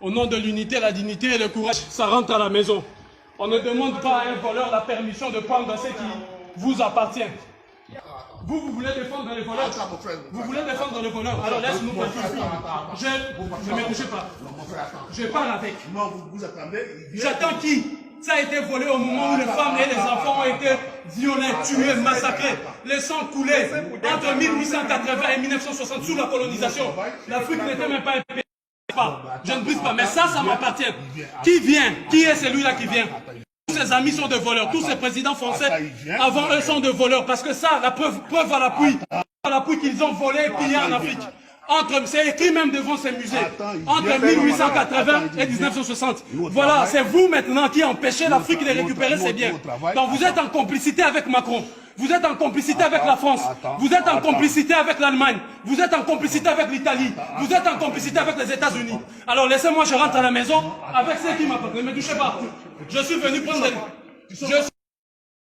Au nom de l'unité, la dignité et le courage, ça rentre à la maison. On ne demande pas à un voleur la permission de prendre ce qui vous appartient. Vous voulez défendre les voleurs. Vous voulez défendre les voleurs. Alors laisse-nous passer. Je ne me touche pas. Je parle avec. Non, vous attendez. J'attends qui? Ça a été volé au moment où les femmes et les enfants ont été violés, tués, massacrés. Les sangs coulés entre 1880 et 1960 sous la colonisation. L'Afrique n'était même pas un pays. Je ne brise pas, mais ça m'appartient. Qui vient? Qui est celui-là qui vient? Tous ses amis sont des voleurs. Tous ces présidents français avant eux sont des voleurs. Parce que ça, la preuve à l'appui qu'ils ont volé et pillé en Afrique. C'est écrit même devant ces musées. Entre 1880 et 1960. Voilà, c'est vous maintenant qui empêchez l'Afrique de récupérer ses biens. Donc vous êtes en complicité avec Macron. Vous êtes en complicité avec la France. Vous êtes en complicité avec l'Allemagne. Vous êtes en complicité avec l'Italie. Vous êtes en complicité avec les États-Unis. Alors laissez-moi, je rentre à la maison avec ceux qui m'appartiennent. Ne me touchez pas. Je suis venu prendre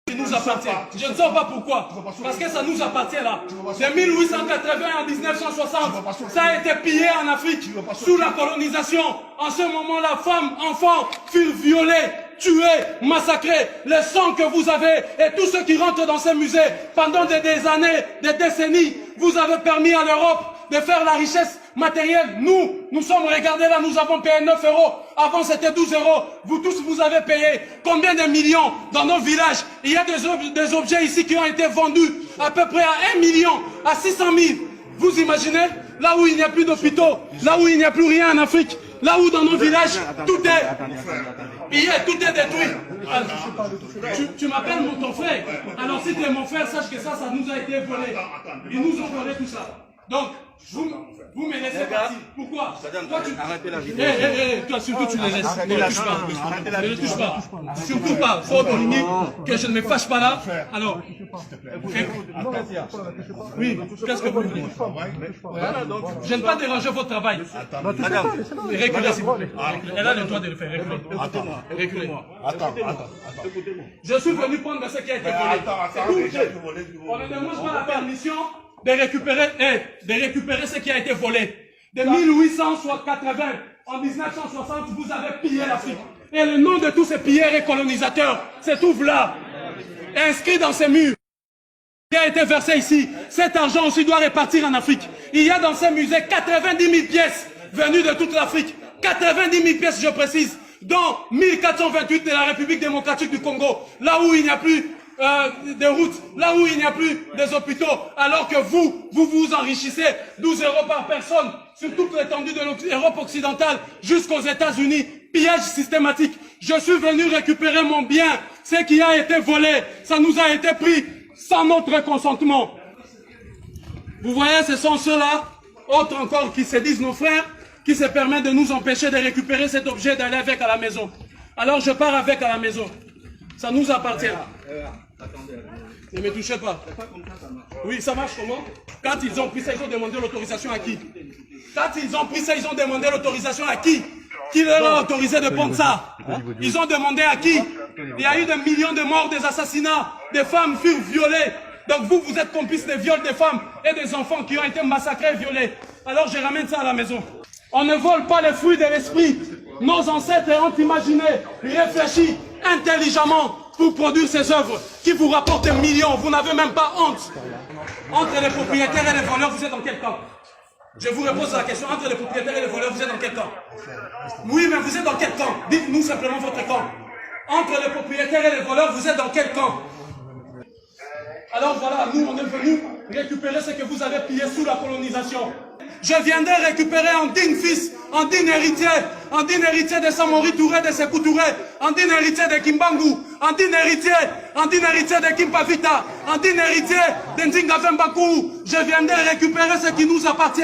qui nous appartient. Je ne sais pas pourquoi. Parce que ça nous appartient là. De 1880 à 1960, ça a été pillé en Afrique sous la colonisation. En ce moment-là, femmes, enfants furent violés, tués, massacrés. Le sang que vous avez et tous ceux qui rentrent dans ces musées pendant des années, des décennies, vous avez permis à l'Europe de faire la richesse matérielle. Nous sommes regardés là, nous avons payé 9 €. Avant c'était 12 €. Vous tous, vous avez payé combien de millions dans nos villages? Il y a des objets ici qui ont été vendus à peu près à 1 million, à 600 000. Vous imaginez? Là où il n'y a plus d'hôpitaux, là où il n'y a plus rien en Afrique, là où dans nos villages, tout est détruit. Tu m'appelles ton frère. Alors si tu es mon frère, sache que ça nous a été volé. Ils nous ont volé tout ça. Donc, vous me laissez partir. Pourquoi? Arrêtez la vidéo. Toi, surtout, tu les laisses. Ne les touche pas. Surtout pas. Faut limite que je ne me fâche pas là. Alors, oui, qu'est-ce que vous voulez? Je ne vais pas déranger votre travail. Madame, reculez s'il vous plaît. Elle a le droit de le faire. Reculez. Attends. Je suis venu prendre ce qui a été volé. On ne demande pas la permission de récupérer ce qui a été volé. De 1880 en 1960, vous avez pillé l'Afrique. Et le nom de tous ces pilleurs et colonisateurs se trouve là, inscrit dans ces murs. Qui a été versé ici. Cet argent aussi doit repartir en Afrique. Il y a dans ces musées 90 000 pièces venues de toute l'Afrique. 90 000 pièces, je précise, dont 1428 de la République démocratique du Congo, là où il n'y a plus des routes, là où il n'y a plus des hôpitaux, alors que vous enrichissez 12 € par personne sur toute l'étendue de l'Europe occidentale jusqu'aux États-Unis. Pillage systématique. Je suis venu récupérer mon bien. Ce qui a été volé, ça nous a été pris sans notre consentement. Vous voyez, ce sont ceux-là, autres encore qui se disent nos frères, qui se permettent de nous empêcher de récupérer cet objet, d'aller avec à la maison. Alors je pars avec à la maison. Ça nous appartient. Ne me touchez pas. Oui, ça marche comment? Quand ils ont pris ça, ils ont demandé l'autorisation à qui? Quand ils ont pris ça, ils ont demandé l'autorisation à qui? Qui leur a autorisé de prendre ça? Ils ont demandé à qui? Il y a eu des millions de morts, des assassinats, des femmes furent violées. Donc vous êtes complices des viols des femmes et des enfants qui ont été massacrés et violés. Alors je ramène ça à la maison. On ne vole pas les fruits de l'esprit. Nos ancêtres ont imaginé, réfléchi intelligemment pour produire ces œuvres qui vous rapportent des millions. Vous n'avez même pas honte. Entre les propriétaires et les voleurs, vous êtes dans quel camp? Je vous repose la question. Entre les propriétaires et les voleurs, vous êtes dans quel camp? Oui, mais vous êtes dans quel camp? Dites-nous simplement votre camp. Entre les propriétaires et les voleurs, vous êtes dans quel camp? Alors voilà, nous on est venus récupérer ce que vous avez pillé sous la colonisation. Je viendrai récupérer un digne fils, un digne héritier de Samori Touré, de Sékou Touré, un digne héritier de Kimbangu, un digne héritier de Kimpavita, un digne héritier de Nzinga Mbakou. Je viendrai récupérer ce qui nous appartient.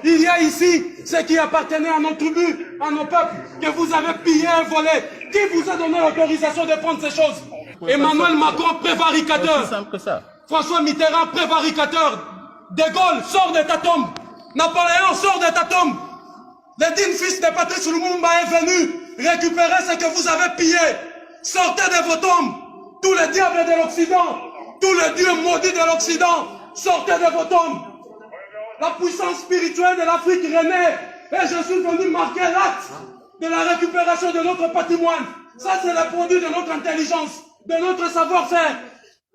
Il y a ici ce qui appartenait à nos tribus, à nos peuples, que vous avez pillé et volé. Qui vous a donné l'autorisation de prendre ces choses? Emmanuel Macron, prévaricateur. C'est simple que ça. François Mitterrand, prévaricateur. De Gaulle, sort de ta tombe. Napoléon, sort de ta tombe. Le digne fils de Patrice Lumumba est venu récupérer ce que vous avez pillé. Sortez de vos tombes. Tous les diables de l'Occident, tous les dieux maudits de l'Occident, sortez de vos tombes. La puissance spirituelle de l'Afrique renaît. Et je suis venu marquer l'acte de la récupération de notre patrimoine. Ça, c'est le produit de notre intelligence, de notre savoir-faire.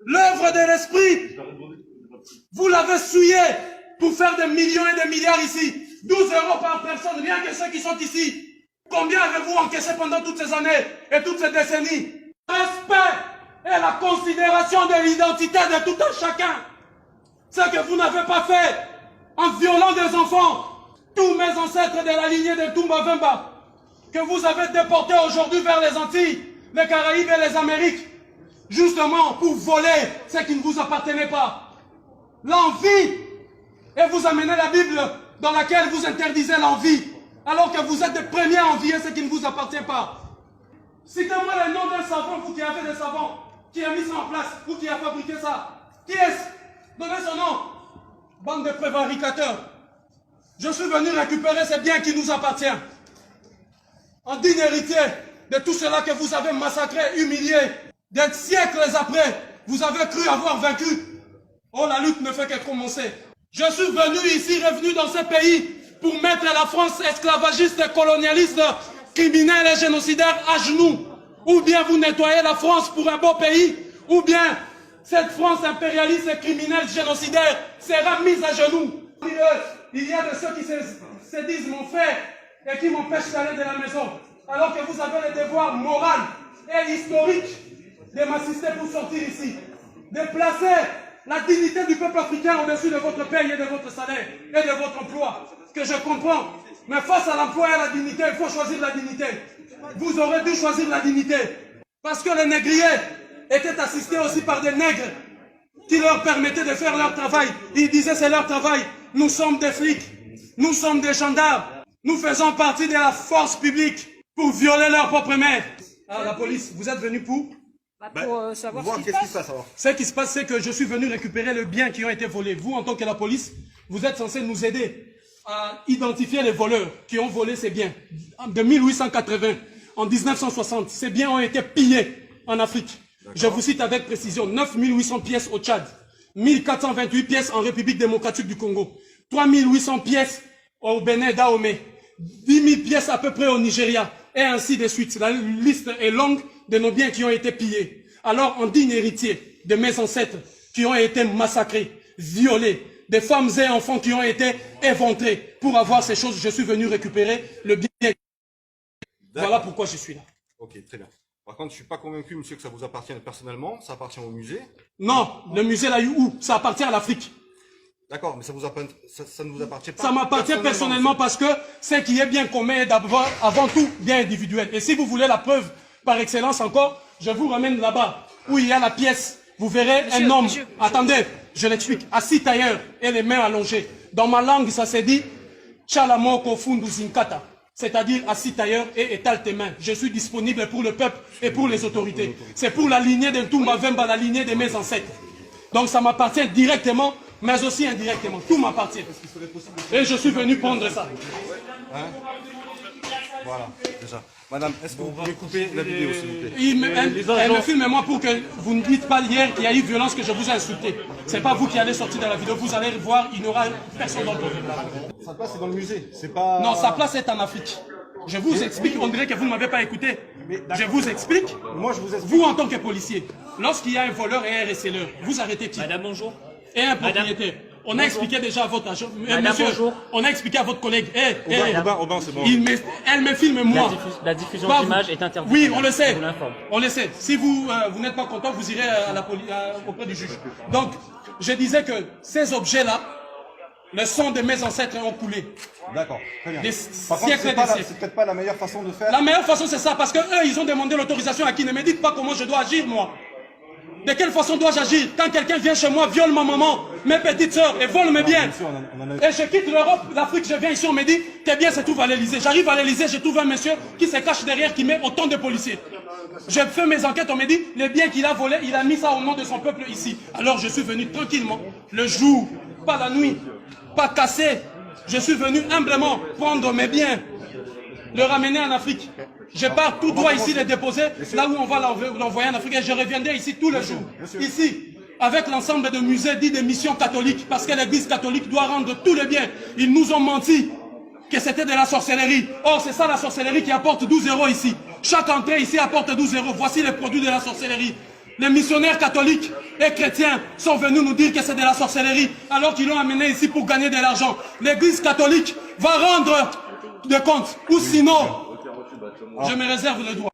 L'œuvre de l'esprit, vous l'avez souillé pour faire des millions et des milliards ici. 12 € par personne, rien que ceux qui sont ici. Combien avez-vous encaissé pendant toutes ces années et toutes ces décennies? Respect et la considération de l'identité de tout un chacun. Ce que vous n'avez pas fait en violant des enfants. Tous mes ancêtres de la lignée de Toumba Vemba, que vous avez déportés aujourd'hui vers les Antilles, les Caraïbes et les Amériques, justement pour voler ce qui ne vous appartenait pas. L'envie. Et vous amenez la Bible dans laquelle vous interdisez l'envie, alors que vous êtes les premiers à envier ce qui ne vous appartient pas. Citez-moi le nom d'un savant, vous qui avez des savants, qui a mis ça en place, vous qui a fabriqué ça. Qui est-ce? Donnez son nom. Bande de prévaricateurs. Je suis venu récupérer ces biens qui nous appartiennent. En digne héritier de tout cela que vous avez massacré, humilié, des siècles après, vous avez cru avoir vaincu. Oh, la lutte ne fait que commencer. Je suis venu ici, revenu dans ce pays, pour mettre la France esclavagiste, colonialiste, criminelle et génocidaire à genoux. Ou bien vous nettoyez la France pour un beau pays, ou bien cette France impérialiste et criminelle génocidaire sera mise à genoux. Il y a de ceux qui se disent mon frère et qui m'empêchent d'aller de la maison, alors que vous avez le devoir moral et historique de m'assister pour sortir ici, de placer la dignité du peuple africain au-dessus de votre paye et de votre salaire et de votre emploi, que je comprends. Mais face à l'emploi et à la dignité, il faut choisir la dignité. Vous aurez dû choisir la dignité, parce que les négriers étaient assistés aussi par des nègres qui leur permettaient de faire leur travail. Ils disaient c'est leur travail. Nous sommes des flics, nous sommes des gendarmes, nous faisons partie de la force publique pour violer leur propre mère. Ah, la police, vous êtes venus pour savoir qu'est-ce qui se passe. Ce qui se passe, c'est que je suis venu récupérer les biens qui ont été volés. Vous, en tant que la police, vous êtes censé nous aider à identifier les voleurs qui ont volé ces biens. De 1880 en 1960, ces biens ont été pillés en Afrique. Je vous cite avec précision, 9800 pièces au Tchad, 1428 pièces en République démocratique du Congo, 3800 pièces au Bénin Dahomey, 10 000 pièces à peu près au Nigeria, et ainsi de suite. La liste est longue de nos biens qui ont été pillés. Alors, en digne héritier de mes ancêtres qui ont été massacrés, violés, des femmes et enfants qui ont été éventrés, pour avoir ces choses, je suis venu récupérer le bien. Voilà pourquoi je suis là. Ok, très bien. Par contre, je ne suis pas convaincu, monsieur, que ça vous appartienne personnellement. Ça appartient au musée. Non, le musée l'a eu où? Ça appartient à l'Afrique. D'accord, mais ça ne vous appartient pas. Ça m'appartient personnellement parce que ce qui est bien commun est d'abord, avant tout, bien individuel. Et si vous voulez la preuve par excellence encore, je vous ramène là-bas, où il y a la pièce. Vous verrez un homme, attendez, je l'explique, assis tailleur et les mains allongées. Dans ma langue, ça se dit Chalamoko Fundu Zinkata. C'est-à-dire assis tailleur et étale tes mains. Je suis disponible pour le peuple et pour les autorités. C'est pour la lignée de Toumba Vemba, la lignée de mes ancêtres. Donc ça m'appartient directement, mais aussi indirectement. Tout m'appartient. Et je suis venu prendre ça. Hein? Voilà, déjà. Madame, est-ce que vous pouvez couper la vidéo, s'il vous plaît? Elle me filme moi pour que vous ne dites pas hier qu'il y a eu violence, que je vous ai insulté. C'est pas vous qui allez sortir de la vidéo, vous allez voir, il n'y aura personne dans le problème. Sa place est dans le musée, c'est pas... Non, sa place est en Afrique. Je vous explique, on dirait que vous ne m'avez pas écouté. Je vous explique. Moi, je vous explique. Vous, en tant que policier, lorsqu'il y a un voleur et un receleur, vous arrêtez qui? Madame, bonjour. Et un propriétaire. On a expliqué déjà à votre agent. Monsieur, bonjour. On a expliqué à votre collègue. Aubin, c'est bon. Elle me filme moi. La diffusion d'images est interdite. Oui, on le sait. Je vous l'informe. On le sait. Si vous, vous n'êtes pas content, vous irez à auprès du juge. Donc, je disais que ces objets-là, le sang de mes ancêtres ont coulé. D'accord, très bien. Des Par contre, siècles c'est peut-être pas la meilleure façon de faire. La meilleure façon, c'est ça, parce que eux, ils ont demandé l'autorisation à qui? Ne me dites pas comment je dois agir, moi. De quelle façon dois-je agir quand quelqu'un vient chez moi, viole ma maman, mes petites sœurs et vole mes biens? Et je quitte l'Europe, l'Afrique, je viens ici, on me dit, tes biens se trouvent à l'Elysée. J'arrive à l'Elysée, je trouve un monsieur qui se cache derrière, qui met autant de policiers. Je fais mes enquêtes, on me dit, les biens qu'il a volés, il a mis ça au nom de son peuple ici. Alors je suis venu tranquillement, le jour, pas la nuit, pas cassé. Je suis venu humblement prendre mes biens, le ramener en Afrique. Je pars tout droit ici les déposer, là où on va l'envoyer en Afrique, et je reviendrai ici tous les jours. Ici, avec l'ensemble de musées dits de missions catholiques, parce que l'église catholique doit rendre tous les biens. Ils nous ont menti. que c'était de la sorcellerie. Or, c'est ça la sorcellerie qui apporte 12 € ici. Chaque entrée ici apporte 12 €. Voici les produits de la sorcellerie. Les missionnaires catholiques et chrétiens sont venus nous dire que c'est de la sorcellerie, alors qu'ils l'ont amené ici pour gagner de l'argent. L'église catholique va rendre des comptes, ou sinon, je me réserve le droit.